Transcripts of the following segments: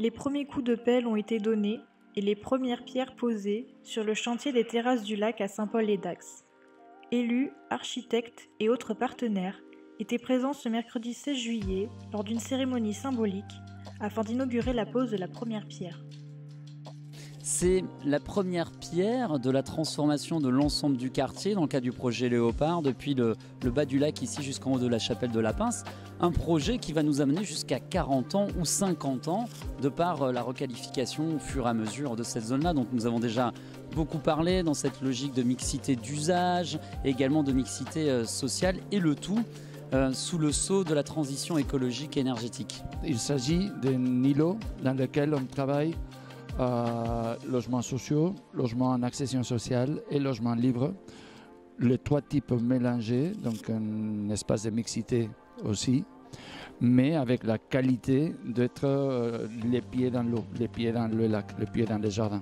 Les premiers coups de pelle ont été donnés et les premières pierres posées sur le chantier des terrasses du lac à Saint-Paul-et-Dax. Élus, architectes et autres partenaires étaient présents ce mercredi 16 juillet lors d'une cérémonie symbolique afin d'inaugurer la pose de la première pierre. C'est la première pierre de la transformation de l'ensemble du quartier dans le cadre du projet Léopard, depuis le bas du lac ici jusqu'en haut de la chapelle de la Pince. Un projet qui va nous amener jusqu'à 40 ans ou 50 ans de par la requalification au fur et à mesure de cette zone-là. Donc nous avons déjà beaucoup parlé dans cette logique de mixité d'usage, également de mixité sociale, et le tout sous le sceau de la transition écologique et énergétique. Il s'agit d'un îlot dans lequel on travaille logements sociaux, logements en accession sociale et logements libres. Les trois types mélangés, donc un espace de mixité aussi, mais avec la qualité d'être les pieds dans l'eau, les pieds dans le lac, les pieds dans les jardins.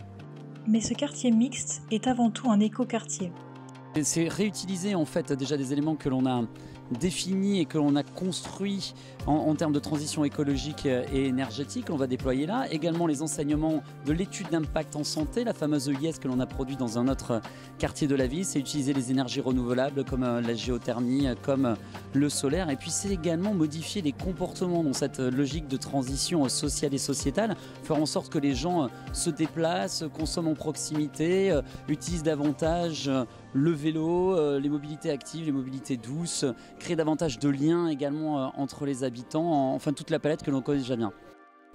Mais ce quartier mixte est avant tout un écoquartier. C'est réutiliser en fait déjà des éléments que l'on a définis et que l'on a construits en termes de transition écologique et énergétique. On va déployer là également les enseignements de l'étude d'impact en santé, la fameuse EIS que l'on a produit dans un autre quartier de la ville. C'est utiliser les énergies renouvelables comme la géothermie, comme le solaire, et puis c'est également modifier les comportements dans cette logique de transition sociale et sociétale, faire en sorte que les gens se déplacent, consomment en proximité, utilisent davantage le vélo, les mobilités actives, les mobilités douces, créer davantage de liens également entre les habitants, enfin toute la palette que l'on connaît déjà bien.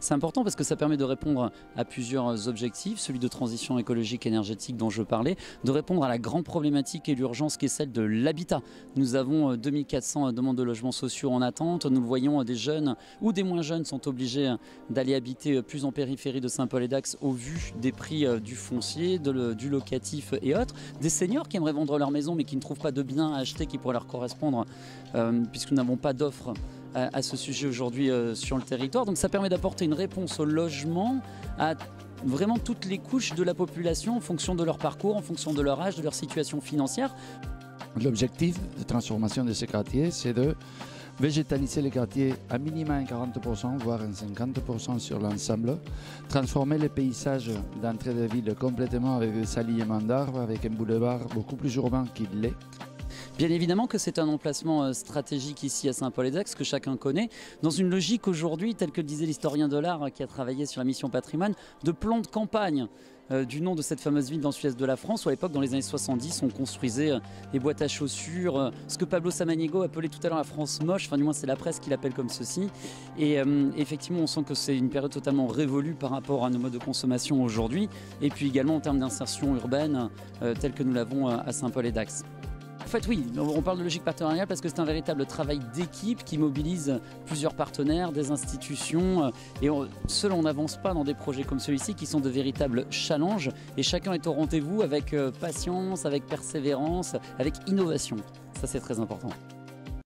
C'est important parce que ça permet de répondre à plusieurs objectifs, celui de transition écologique et énergétique dont je parlais, de répondre à la grande problématique et l'urgence qui est celle de l'habitat. Nous avons 2400 demandes de logements sociaux en attente, nous le voyons, des jeunes ou des moins jeunes sont obligés d'aller habiter plus en périphérie de Saint-Paul-et-Dax au vu des prix du foncier, du locatif et autres, des seniors qui aimeraient vendre leur maison mais qui ne trouvent pas de biens à acheter qui pourraient leur correspondre puisque nous n'avons pas d'offres à ce sujet aujourd'hui sur le territoire. Donc ça permet d'apporter une réponse au logement à vraiment toutes les couches de la population en fonction de leur parcours, en fonction de leur âge, de leur situation financière. L'objectif de transformation de ces quartiers, c'est de végétaliser les quartiers à minima 40%, voire 50% sur l'ensemble, transformer les paysages d'entrée de ville complètement avec des alignements d'arbres, avec un boulevard beaucoup plus urbain qu'il l'est. Bien évidemment que c'est un emplacement stratégique ici à Saint-Paul-et-Dax que chacun connaît, dans une logique aujourd'hui, telle que le disait l'historien de l'art qui a travaillé sur la mission patrimoine, de plan de campagne du nom de cette fameuse ville dans le sud-est de la France, où à l'époque, dans les années 70, on construisait des boîtes à chaussures, ce que Pablo Samaniego appelait tout à l'heure la France moche, enfin du moins c'est la presse qui l'appelle comme ceci. Et effectivement, on sent que c'est une période totalement révolue par rapport à nos modes de consommation aujourd'hui, et puis également en termes d'insertion urbaine, telle que nous l'avons à Saint-Paul-et-Dax. En fait, oui, on parle de logique partenariale parce que c'est un véritable travail d'équipe qui mobilise plusieurs partenaires, des institutions. Et seul, on n'avance pas dans des projets comme celui-ci qui sont de véritables challenges. Et chacun est au rendez-vous avec patience, avec persévérance, avec innovation. Ça, c'est très important.